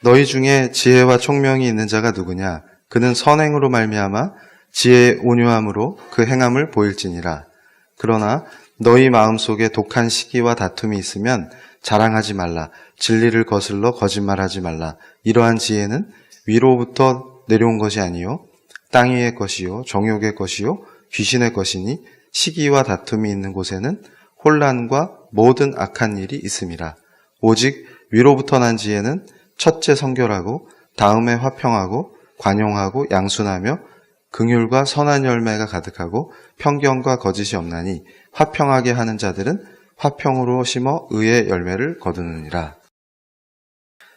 너희 중에 지혜와 총명이 있는 자가 누구냐? 그는 선행으로 말미암아 지혜의 온유함으로 그 행함을 보일지니라. 그러나 너희 마음속에 독한 시기와 다툼이 있으면 자랑하지 말라. 진리를 거슬러 거짓말하지 말라. 이러한 지혜는 위로부터 내려온 것이 아니요 땅 위의 것이요 정욕의 것이요 귀신의 것이니 시기와 다툼이 있는 곳에는 혼란과 모든 악한 일이 있음이라. 오직 위로부터 난 지혜는 첫째 성결하고 다음에 화평하고 관용하고 양순하며 긍휼과 선한 열매가 가득하고 편견과 거짓이 없나니 화평하게 하는 자들은 화평으로 심어 의의 열매를 거두느니라.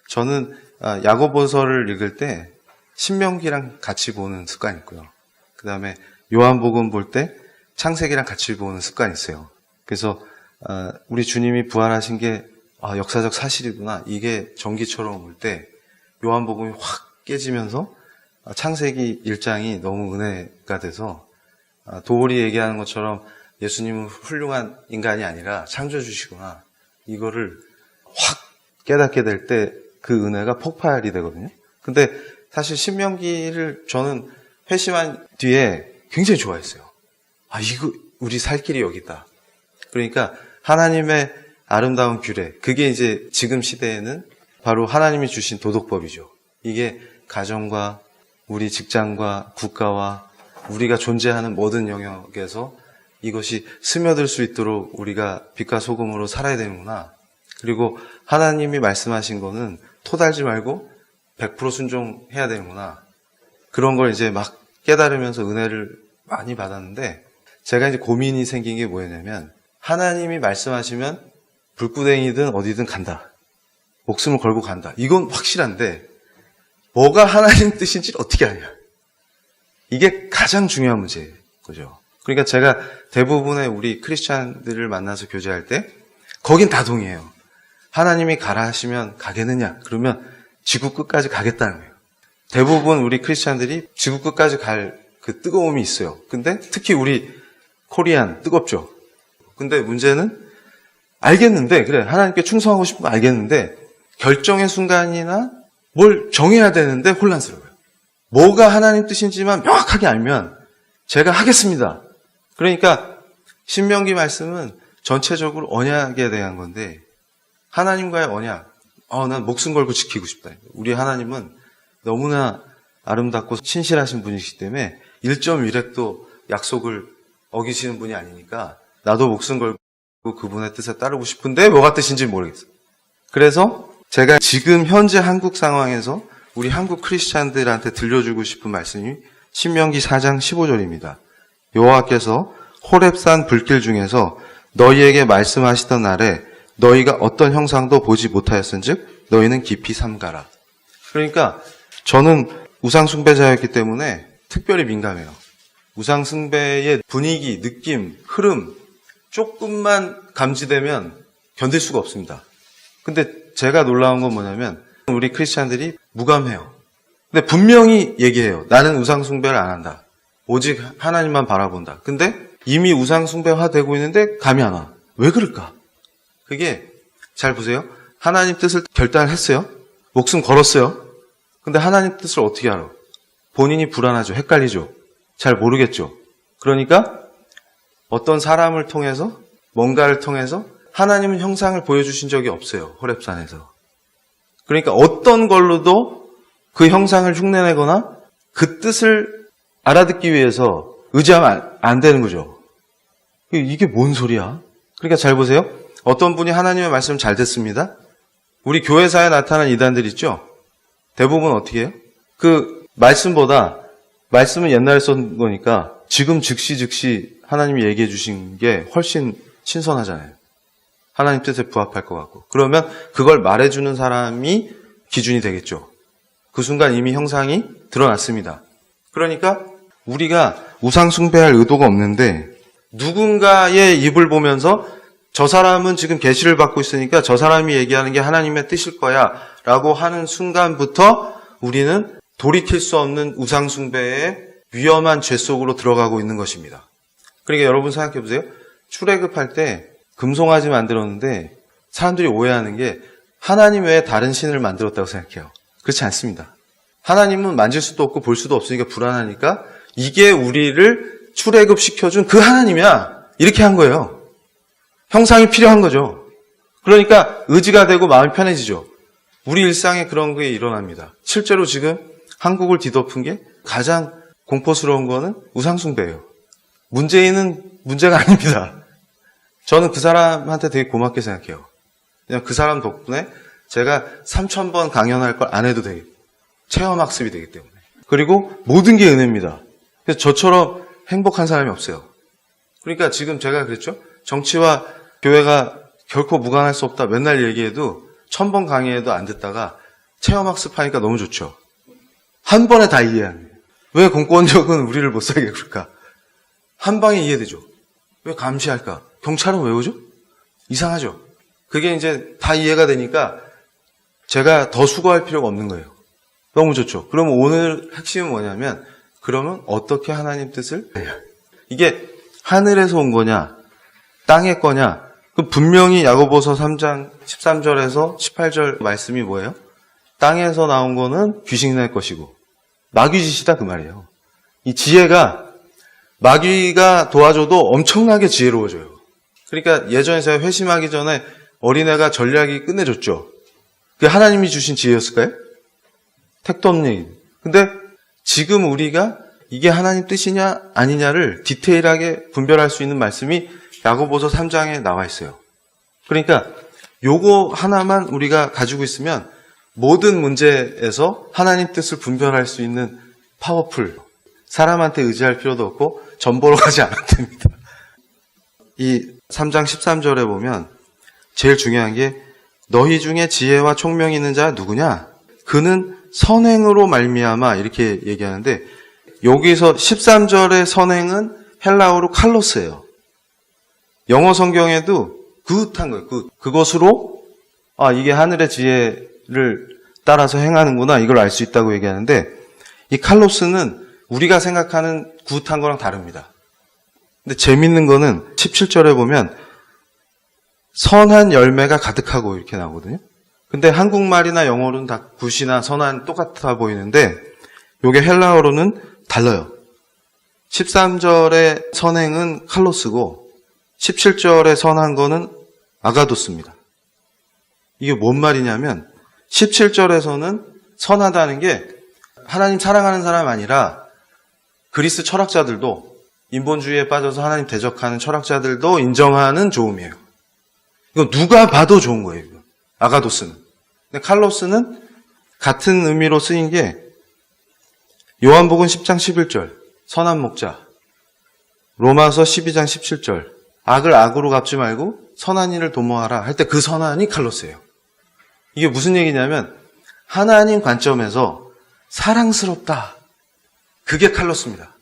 저는 야고보서를 읽을 때 신명기랑 같이 보는 습관이 있고요. 그 다음에 요한복음 볼 때 창세기랑 같이 보는 습관이 있어요. 그래서 우리 주님이 부활하신 게 역사적 사실이구나, 이게 전기처럼 올 때 요한복음이 확 깨지면서 창세기 1장이 너무 은혜가 돼서 도올이 얘기하는 것처럼 예수님은 훌륭한 인간이 아니라 창조주시구나, 이거를 확 깨닫게 될 때 그 은혜가 폭발이 되거든요. 근데 사실 신명기를 저는 회심한 뒤에 굉장히 좋아했어요. 이거 우리 살 길이 여기 있다. 그러니까 하나님의 아름다운 규례, 그게 이제 지금 시대에는 바로 하나님이 주신 도덕법이죠. 이게 가정과 우리 직장과 국가와 우리가 존재하는 모든 영역에서 이것이 스며들 수 있도록 우리가 빛과 소금으로 살아야 되는구나. 그리고 하나님이 말씀하신 거는 토달지 말고 100% 순종해야 되는구나. 그런 걸 이제 막 깨달으면서 은혜를 많이 받았는데, 제가 이제 고민이 생긴 게 뭐였냐면, 하나님이 말씀하시면 불구덩이든 어디든 간다. 목숨을 걸고 간다. 이건 확실한데 뭐가 하나님 뜻인지를 어떻게 아냐. 이게 가장 중요한 문제인 거죠. 그러니까 제가 대부분의 우리 크리스찬들을 만나서 교제할 때 거긴 다 동의해요. 하나님이 가라 하시면 가겠느냐? 그러면 지구 끝까지 가겠다는 거예요. 대부분 우리 크리스찬들이 지구 끝까지 갈 그 뜨거움이 있어요. 근데 특히 우리 코리안 뜨겁죠. 근데 문제는 알겠는데, 그래, 하나님께 충성하고 싶은 거 알겠는데 결정의 순간이나 뭘 정해야 되는데 혼란스러워요. 뭐가 하나님 뜻인지만 명확하게 알면 제가 하겠습니다. 그러니까 신명기 말씀은 전체적으로 언약에 대한 건데, 하나님과의 언약, 난 목숨 걸고 지키고 싶다. 우리 하나님은 너무나 아름답고 신실하신 분이시기 때문에 1.1획도 약속을 어기시는 분이 아니니까 나도 목숨 걸고 그분의 뜻에 따르고 싶은데 뭐가 뜻인지 모르겠어요. 그래서 제가 지금 현재 한국 상황에서 우리 한국 크리스찬들한테 들려주고 싶은 말씀이 신명기 4장 15절입니다. 여호와께서 호렙산 불길 중에서 너희에게 말씀하시던 날에 너희가 어떤 형상도 보지 못하였은즉 너희는 깊이 삼가라. 그러니까 저는 우상숭배자였기 때문에 특별히 민감해요. 우상숭배의 분위기, 느낌, 흐름 조금만 감지되면 견딜 수가 없습니다. 근데 제가 놀라운 건 뭐냐면 우리 크리스찬들이 무감해요. 근데 분명히 얘기해요. 나는 우상숭배를 안 한다. 오직 하나님만 바라본다. 근데 이미 우상숭배화되고 있는데 감이 안 와. 왜 그럴까? 그게 잘 보세요. 하나님 뜻을 결단했어요. 목숨 걸었어요. 근데 하나님 뜻을 어떻게 알아? 본인이 불안하죠. 헷갈리죠. 잘 모르겠죠. 그러니까 어떤 사람을 통해서, 뭔가를 통해서 하나님은 형상을 보여주신 적이 없어요. 호렙산에서. 그러니까 어떤 걸로도 그 형상을 흉내내거나 그 뜻을 알아듣기 위해서 의지하면 안 되는 거죠. 이게 뭔 소리야? 그러니까 잘 보세요. 어떤 분이 하나님의 말씀을 잘 듣습니다. 우리 교회사에 나타난 이단들 있죠? 대부분 어떻게 해요? 그 말씀보다, 말씀은 옛날에 쓴 거니까 지금 즉시 하나님이 얘기해 주신 게 훨씬 신선하잖아요. 하나님 뜻에 부합할 것 같고. 그러면 그걸 말해주는 사람이 기준이 되겠죠. 그 순간 이미 형상이 드러났습니다. 그러니까 우리가 우상숭배할 의도가 없는데 누군가의 입을 보면서 저 사람은 지금 계시를 받고 있으니까 저 사람이 얘기하는 게 하나님의 뜻일 거야 라고 하는 순간부터 우리는 돌이킬 수 없는 우상숭배의 위험한 죄 속으로 들어가고 있는 것입니다. 그러니까 여러분 생각해 보세요. 출애굽할 때 금송아지 만들었는데 사람들이 오해하는 게 하나님 외에 다른 신을 만들었다고 생각해요. 그렇지 않습니다. 하나님은 만질 수도 없고 볼 수도 없으니까 불안하니까 이게 우리를 출애굽시켜준 그 하나님이야. 이렇게 한 거예요. 형상이 필요한 거죠. 그러니까 의지가 되고 마음이 편해지죠. 우리 일상에 그런 게 일어납니다. 실제로 지금 한국을 뒤덮은 게 가장 공포스러운 거는 우상숭배예요. 문재인은 문제가 아닙니다. 저는 그 사람한테 되게 고맙게 생각해요. 그냥 그 사람 덕분에 제가 3,000번 강연할 걸 안 해도 되겠고 체험학습이 되기 때문에. 그리고 모든 게 은혜입니다. 그래서 저처럼 행복한 사람이 없어요. 그러니까 지금 제가 그랬죠. 정치와 교회가 결코 무관할 수 없다 맨날 얘기해도 1,000번 강의해도 안 듣다가 체험학습하니까 너무 좋죠. 한 번에 다 이해하는 거예요. 왜 공권력은 우리를 못 살게 그럴까? 한 방에 이해되죠. 왜 감시할까? 경찰은 왜 오죠? 이상하죠. 그게 이제 다 이해가 되니까 제가 더 수고할 필요가 없는 거예요. 너무 좋죠. 그러면 오늘 핵심은 뭐냐면 그러면 어떻게 하나님 뜻을 해요? 이게 하늘에서 온 거냐 땅의 거냐 그 분명히 야고보서 3장 13절에서 18절 말씀이 뭐예요? 땅에서 나온 거는 귀신이 날 것이고 마귀짓이다 그 말이에요. 이 지혜가 마귀가 도와줘도 엄청나게 지혜로워져요. 그러니까 예전에 제가 회심하기 전에 어린애가 전략이 끝내줬죠. 그게 하나님이 주신 지혜였을까요? 택도 없는 얘기. 근데 지금 우리가 이게 하나님 뜻이냐 아니냐를 디테일하게 분별할 수 있는 말씀이 야고보서 3장에 나와 있어요. 그러니까 요거 하나만 우리가 가지고 있으면 모든 문제에서 하나님 뜻을 분별할 수 있는 파워풀. 사람한테 의지할 필요도 없고 전보러 가지 않아도 됩니다. 이 3장 13절에 보면 제일 중요한 게 너희 중에 지혜와 총명이 있는 자가 누구냐? 그는 선행으로 말미암아 이렇게 얘기하는데 여기서 13절의 선행은 헬라어로 칼로스예요. 영어 성경에도 굿한 거예요. 그것으로 이게 하늘의 지혜를 따라서 행하는구나 이걸 알 수 있다고 얘기하는데 이 칼로스는 우리가 생각하는 굿한 거랑 다릅니다. 근데 재밌는 거는 17절에 보면 선한 열매가 가득하고 이렇게 나오거든요. 근데 한국말이나 영어로는 다 굿이나 선한 똑같아 보이는데 이게 헬라어로는 달라요. 13절의 선행은 칼로스고 17절의 선한 거는 아가도스입니다. 이게 뭔 말이냐면 17절에서는 선하다는 게 하나님 사랑하는 사람이 아니라 그리스 철학자들도 인본주의에 빠져서 하나님 대적하는 철학자들도 인정하는 좋음이에요. 이거 누가 봐도 좋은 거예요. 이거. 아가도스는. 근데 칼로스는 같은 의미로 쓰인 게 요한복음 10장 11절 선한 목자, 로마서 12장 17절 악을 악으로 갚지 말고 선한 일을 도모하라 할 때 그 선한이 칼로스예요. 이게 무슨 얘기냐면 하나님 관점에서 사랑스럽다. 그게 칼로스입니다.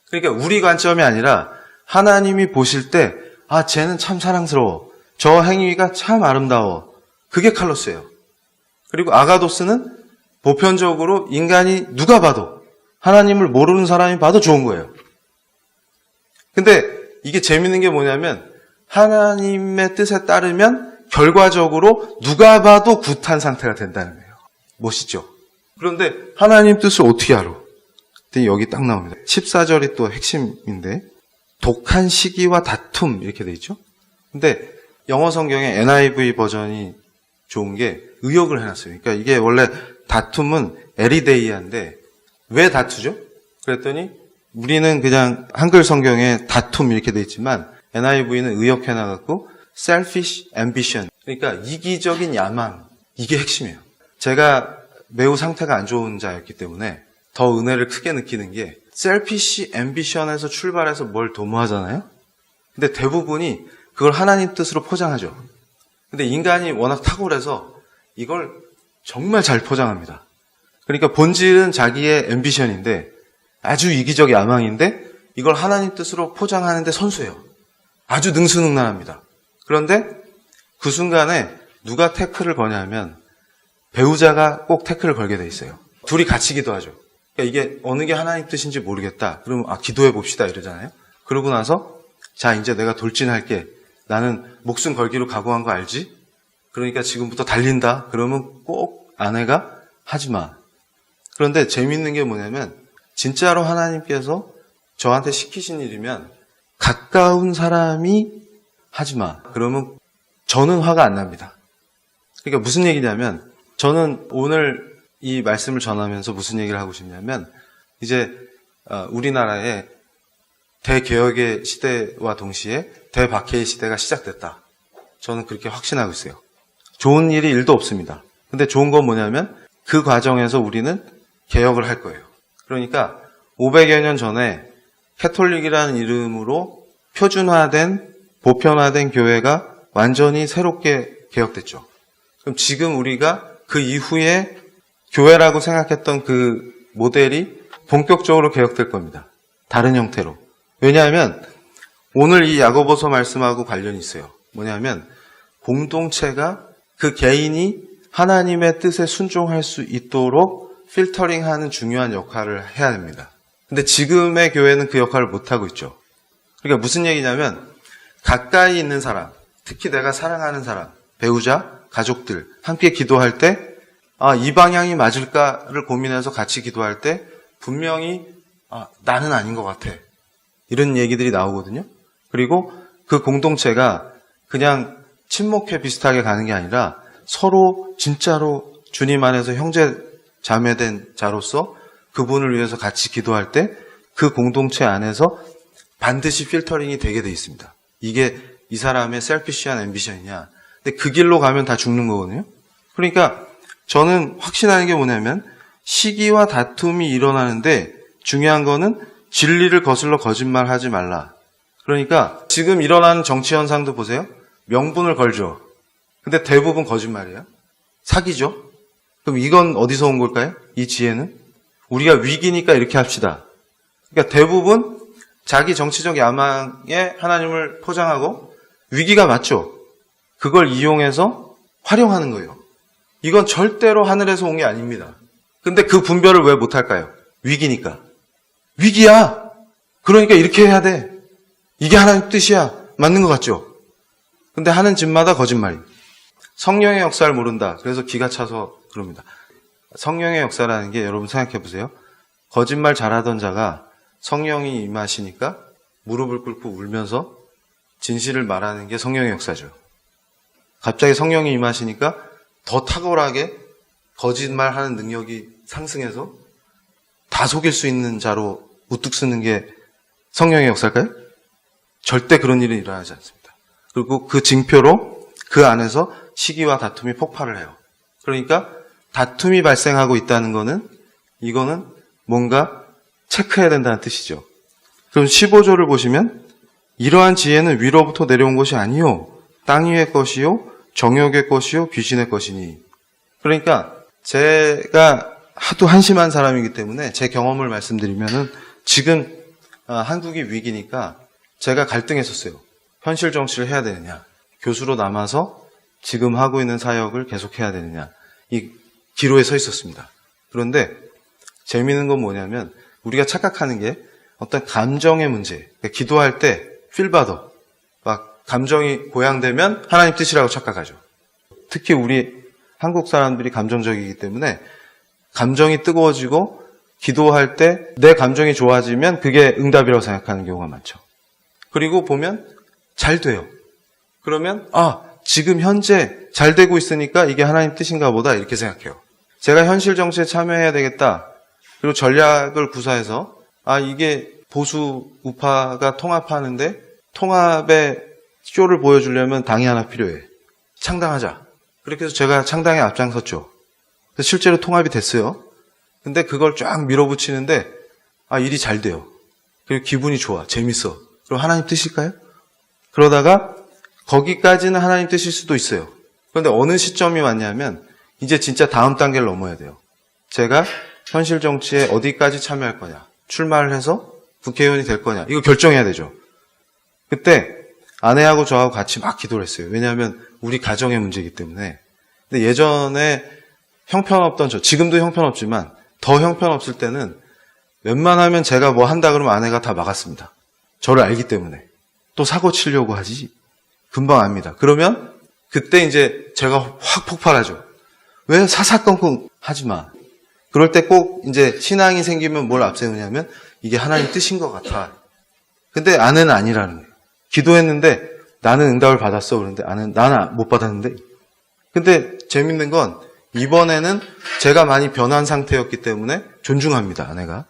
그러니까 우리 관점이 아니라 하나님이 보실 때 쟤는 참 사랑스러워. 저 행위가 참 아름다워. 그게 칼로스예요. 그리고 아가도스는 보편적으로 인간이 누가 봐도 하나님을 모르는 사람이 봐도 좋은 거예요. 근데 이게 재밌는 게 뭐냐면 하나님의 뜻에 따르면 결과적으로 누가 봐도 굿한 상태가 된다는 거예요. 멋있죠? 그런데 하나님 뜻을 어떻게 알아? 근데 여기 딱 나옵니다. 14절이 또 핵심인데 독한 시기와 다툼 이렇게 돼 있죠? 근데 영어 성경에 NIV 버전이 좋은 게 의역을 해놨어요. 그러니까 이게 원래 다툼은 에리데이아인데 왜 다투죠? 그랬더니 우리는 그냥 한글 성경에 다툼 이렇게 돼 있지만 NIV는 의역해놔갖고 selfish ambition 그러니까 이기적인 야망 이게 핵심이에요. 제가 매우 상태가 안 좋은 자였기 때문에 더 은혜를 크게 느끼는 게 selfish ambition에서 출발해서 뭘 도모하잖아요. 근데 대부분이 그걸 하나님 뜻으로 포장하죠. 근데 인간이 워낙 탁월해서 이걸 정말 잘 포장합니다. 그러니까 본질은 자기의 앰비션인데 아주 이기적 야망인데 이걸 하나님 뜻으로 포장하는데 선수예요. 아주 능수능란합니다. 그런데 그 순간에 누가 태클을 거냐면 배우자가 꼭 태클을 걸게 돼 있어요. 둘이 같이 기도하죠. 그러니까 이게 어느 게 하나님 뜻인지 모르겠다. 그러면 기도해 봅시다 이러잖아요. 그러고 나서 자 이제 내가 돌진할게. 나는 목숨 걸기로 각오한 거 알지? 그러니까 지금부터 달린다. 그러면 꼭 아내가 하지 마. 그런데 재미있는 게 뭐냐면 진짜로 하나님께서 저한테 시키신 일이면 가까운 사람이 하지 마. 그러면 저는 화가 안 납니다. 그러니까 무슨 얘기냐면 저는 오늘 이 말씀을 전하면서 무슨 얘기를 하고 싶냐면 이제 우리나라에 대개혁의 시대와 동시에 대박해의 시대가 시작됐다. 저는 그렇게 확신하고 있어요. 좋은 일이 1도 없습니다. 근데 좋은 건 뭐냐면 그 과정에서 우리는 개혁을 할 거예요. 그러니까 500여 년 전에 캐톨릭이라는 이름으로 표준화된 보편화된 교회가 완전히 새롭게 개혁됐죠. 그럼 지금 우리가 그 이후에 교회라고 생각했던 그 모델이 본격적으로 개혁될 겁니다. 다른 형태로. 왜냐하면 오늘 이 야고보서 말씀하고 관련이 있어요. 뭐냐면 공동체가 그 개인이 하나님의 뜻에 순종할 수 있도록 필터링하는 중요한 역할을 해야 됩니다. 근데 지금의 교회는 그 역할을 못하고 있죠. 그러니까 무슨 얘기냐면 가까이 있는 사람, 특히 내가 사랑하는 사람, 배우자, 가족들 함께 기도할 때 이 방향이 맞을까를 고민해서 같이 기도할 때 분명히 나는 아닌 것 같아. 이런 얘기들이 나오거든요. 그리고 그 공동체가 그냥 친목회 비슷하게 가는 게 아니라 서로 진짜로 주님 안에서 형제 자매된 자로서 그분을 위해서 같이 기도할 때 그 공동체 안에서 반드시 필터링이 되게 돼 있습니다. 이게 이 사람의 셀피시한 앰비션이냐. 근데 그 길로 가면 다 죽는 거거든요. 그러니까 저는 확신하는 게 뭐냐면 시기와 다툼이 일어나는데 중요한 거는 진리를 거슬러 거짓말하지 말라. 그러니까 지금 일어나는 정치 현상도 보세요. 명분을 걸죠. 근데 대부분 거짓말이에요. 사기죠. 그럼 이건 어디서 온 걸까요? 이 지혜는? 우리가 위기니까 이렇게 합시다. 그러니까 대부분 자기 정치적 야망에 하나님을 포장하고 위기가 맞죠. 그걸 이용해서 활용하는 거예요. 이건 절대로 하늘에서 온 게 아닙니다. 근데 그 분별을 왜 못할까요? 위기니까. 위기야! 그러니까 이렇게 해야 돼. 이게 하나님 뜻이야. 맞는 것 같죠? 근데 하는 짓마다 거짓말이에요. 성령의 역사를 모른다. 그래서 기가 차서 그럽니다. 성령의 역사라는 게 여러분 생각해 보세요. 거짓말 잘하던 자가 성령이 임하시니까 무릎을 꿇고 울면서 진실을 말하는 게 성령의 역사죠. 갑자기 성령이 임하시니까 더 탁월하게 거짓말하는 능력이 상승해서 다 속일 수 있는 자로 우뚝 쓰는 게 성령의 역사일까요? 절대 그런 일은 일어나지 않습니다. 그리고 그 징표로 그 안에서 시기와 다툼이 폭발을 해요. 그러니까 다툼이 발생하고 있다는 거는 이거는 뭔가 체크해야 된다는 뜻이죠. 그럼 15조를 보시면 이러한 지혜는 위로부터 내려온 것이 아니요 땅 위의 것이요 정욕의 것이요 귀신의 것이니. 그러니까 제가 하도 한심한 사람이기 때문에 제 경험을 말씀드리면은 지금 한국이 위기니까 제가 갈등했었어요. 현실 정치를 해야 되느냐, 교수로 남아서 지금 하고 있는 사역을 계속해야 되느냐, 이 기로에 서 있었습니다. 그런데 재미있는 건 뭐냐면 우리가 착각하는 게 어떤 감정의 문제, 그러니까 기도할 때 필받아 막 감정이 고양되면 하나님 뜻이라고 착각하죠. 특히 우리 한국 사람들이 감정적이기 때문에 감정이 뜨거워지고 기도할 때 내 감정이 좋아지면 그게 응답이라고 생각하는 경우가 많죠. 그리고 보면 잘 돼요. 그러면 지금 현재 잘 되고 있으니까 이게 하나님 뜻인가 보다 이렇게 생각해요. 제가 현실 정치에 참여해야 되겠다. 그리고 전략을 구사해서 이게 보수 우파가 통합하는데 통합의 쇼를 보여주려면 당이 하나 필요해. 창당하자. 그렇게 해서 제가 창당에 앞장섰죠. 실제로 통합이 됐어요. 근데 그걸 쫙 밀어붙이는데 일이 잘 돼요. 그리고 기분이 좋아. 재밌어. 그럼 하나님 뜻일까요? 그러다가 거기까지는 하나님 뜻일 수도 있어요. 그런데 어느 시점이 왔냐면 이제 진짜 다음 단계를 넘어야 돼요. 제가 현실 정치에 어디까지 참여할 거냐. 출마를 해서 국회의원이 될 거냐. 이거 결정해야 되죠. 그때 아내하고 저하고 같이 막 기도를 했어요. 왜냐하면 우리 가정의 문제이기 때문에. 근데 예전에 형편없던 지금도 형편없지만 더 형편없을 때는 웬만하면 제가 뭐 한다 그러면 아내가 다 막았습니다. 저를 알기 때문에. 또 사고 치려고 하지. 금방 압니다. 그러면 그때 이제 제가 확 폭발하죠. 왜 사사건건 하지 마. 그럴 때 꼭 이제 신앙이 생기면 뭘 앞세우냐면 이게 하나님 뜻인 것 같아. 근데 아내는 아니라는 거예요. 기도했는데 나는 응답을 받았어. 그런데 나는 못 받았는데. 근데 재밌는 건 이번에는 제가 많이 변한 상태였기 때문에 존중합니다. 아내가.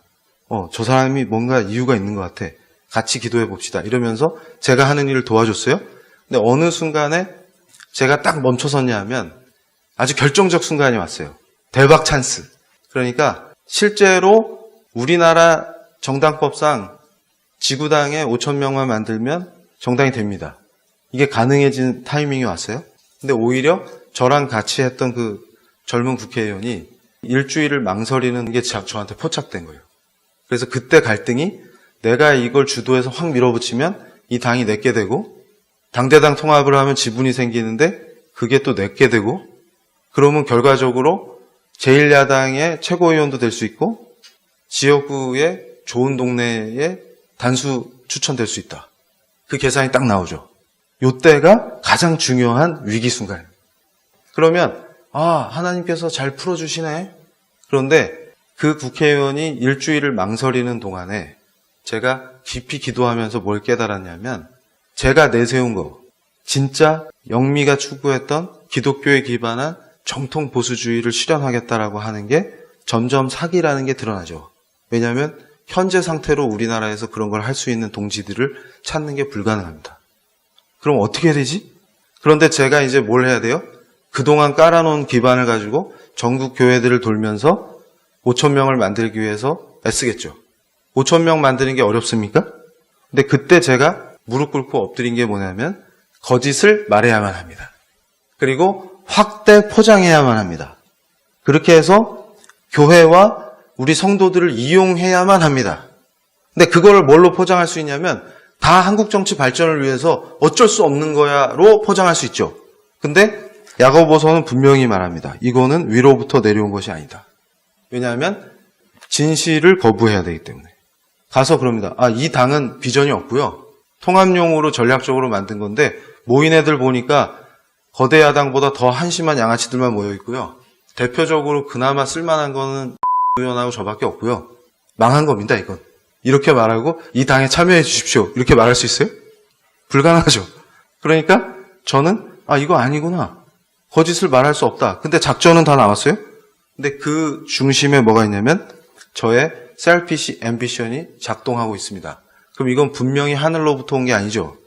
저 사람이 뭔가 이유가 있는 것 같아. 같이 기도해 봅시다. 이러면서 제가 하는 일을 도와줬어요. 근데 어느 순간에 제가 딱 멈춰섰냐 하면 아주 결정적 순간이 왔어요. 대박 찬스. 그러니까 실제로 우리나라 정당법상 지구당에 5,000명만 만들면 정당이 됩니다. 이게 가능해진 타이밍이 왔어요. 근데 오히려 저랑 같이 했던 그 젊은 국회의원이 일주일을 망설이는 게 저한테 포착된 거예요. 그래서 그때 갈등이 내가 이걸 주도해서 확 밀어붙이면 이 당이 내게 되고 당대당 통합을 하면 지분이 생기는데 그게 또 내게 되고 그러면 결과적으로 제1야당의 최고위원도 될 수 있고 지역구의 좋은 동네에 단수 추천될 수 있다. 그 계산이 딱 나오죠. 요때가 가장 중요한 위기 순간입니다. 그러면 하나님께서 잘 풀어주시네. 그런데 그 국회의원이 일주일을 망설이는 동안에 제가 깊이 기도하면서 뭘 깨달았냐면 제가 내세운 거 진짜 영미가 추구했던 기독교에 기반한 정통 보수주의를 실현하겠다라고 하는 게 점점 사기라는 게 드러나죠. 왜냐하면 현재 상태로 우리나라에서 그런 걸 할 수 있는 동지들을 찾는 게 불가능합니다. 그럼 어떻게 해야 되지? 그런데 제가 이제 뭘 해야 돼요? 그동안 깔아놓은 기반을 가지고 전국 교회들을 돌면서 5,000명을 만들기 위해서 애쓰겠죠. 5,000명 만드는 게 어렵습니까? 근데 그때 제가 무릎 꿇고 엎드린 게 뭐냐면 거짓을 말해야만 합니다. 그리고 확대 포장해야만 합니다. 그렇게 해서 교회와 우리 성도들을 이용해야만 합니다. 근데 그거를 뭘로 포장할 수 있냐면 다 한국 정치 발전을 위해서 어쩔 수 없는 거야로 포장할 수 있죠. 근데 야고보서는 분명히 말합니다. 이거는 위로부터 내려온 것이 아니다. 왜냐하면 진실을 거부해야 되기 때문에. 가서 그럽니다. 이 당은 비전이 없고요. 통합용으로 전략적으로 만든 건데 모인 애들 보니까 거대 야당보다 더 한심한 양아치들만 모여 있고요. 대표적으로 그나마 쓸만한 거는 의원하고 저밖에 없고요. 망한 겁니다, 이건. 이렇게 말하고 이 당에 참여해 주십시오. 이렇게 말할 수 있어요? 불가능하죠. 그러니까 저는 이거 아니구나. 거짓을 말할 수 없다. 근데 작전은 다 나왔어요. 근데 그 중심에 뭐가 있냐면 저의 셀피시 앰비션이 작동하고 있습니다. 그럼 이건 분명히 하늘로부터 온 게 아니죠.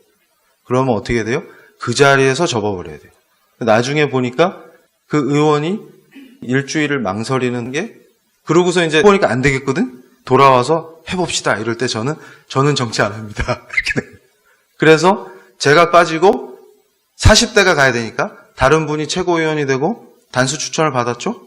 그러면 어떻게 돼요? 그 자리에서 접어버려야 돼요. 나중에 보니까 그 의원이 일주일을 망설이는 게 그러고서 이제 보니까 안 되겠거든? 돌아와서 해봅시다. 이럴 때 저는 정치 안 합니다. 이렇게 돼요. 그래서 제가 빠지고 40대가 가야 되니까 다른 분이 최고위원이 되고 단수 추천을 받았죠?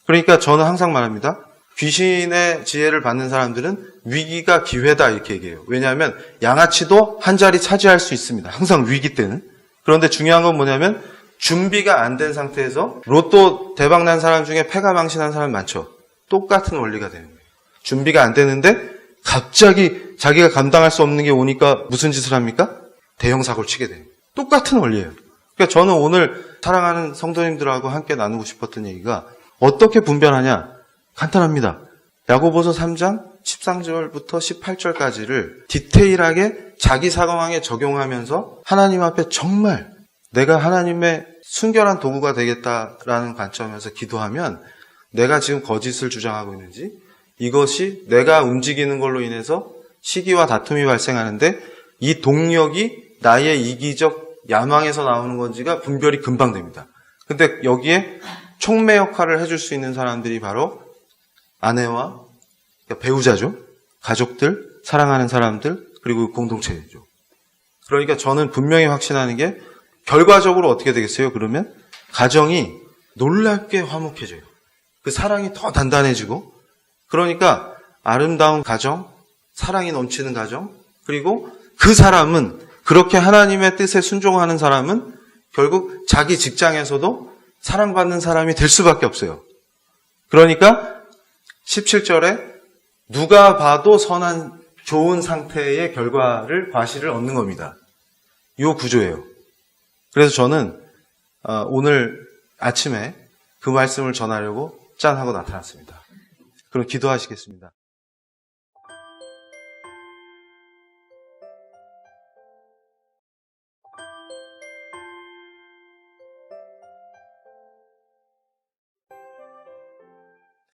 그러니까 저는 항상 말합니다. 귀신의 지혜를 받는 사람들은 위기가 기회다 이렇게 얘기해요. 왜냐하면 양아치도 한 자리 차지할 수 있습니다. 항상 위기 때는. 그런데 중요한 건 뭐냐면 준비가 안 된 상태에서 로또 대박난 사람 중에 패가 망신한 사람 많죠. 똑같은 원리가 되는 거예요. 준비가 안 되는데 갑자기 자기가 감당할 수 없는 게 오니까 무슨 짓을 합니까? 대형 사고를 치게 돼요. 똑같은 원리예요. 그러니까 저는 오늘 사랑하는 성도님들하고 함께 나누고 싶었던 얘기가 어떻게 분별하냐? 간단합니다. 야고보서 3장 13절부터 18절까지를 디테일하게 자기 상황에 적용하면서 하나님 앞에 정말 내가 하나님의 순결한 도구가 되겠다라는 관점에서 기도하면 내가 지금 거짓을 주장하고 있는지 이것이 내가 움직이는 걸로 인해서 시기와 다툼이 발생하는데 이 동력이 나의 이기적 야망에서 나오는 건지가 분별이 금방 됩니다. 근데 여기에 촉매 역할을 해줄 수 있는 사람들이 바로 아내와 배우자죠. 가족들, 사랑하는 사람들, 그리고 공동체죠. 그러니까 저는 분명히 확신하는 게 결과적으로 어떻게 되겠어요? 그러면 가정이 놀랍게 화목해져요. 그 사랑이 더 단단해지고 그러니까 아름다운 가정, 사랑이 넘치는 가정 그리고 그 사람은 그렇게 하나님의 뜻에 순종하는 사람은 결국 자기 직장에서도 사랑받는 사람이 될 수밖에 없어요. 그러니까 17절에 누가 봐도 선한 좋은 상태의 결과를 과실을 얻는 겁니다. 이 구조예요. 그래서 저는 오늘 아침에 그 말씀을 전하려고 짠 하고 나타났습니다. 그럼 기도하시겠습니다.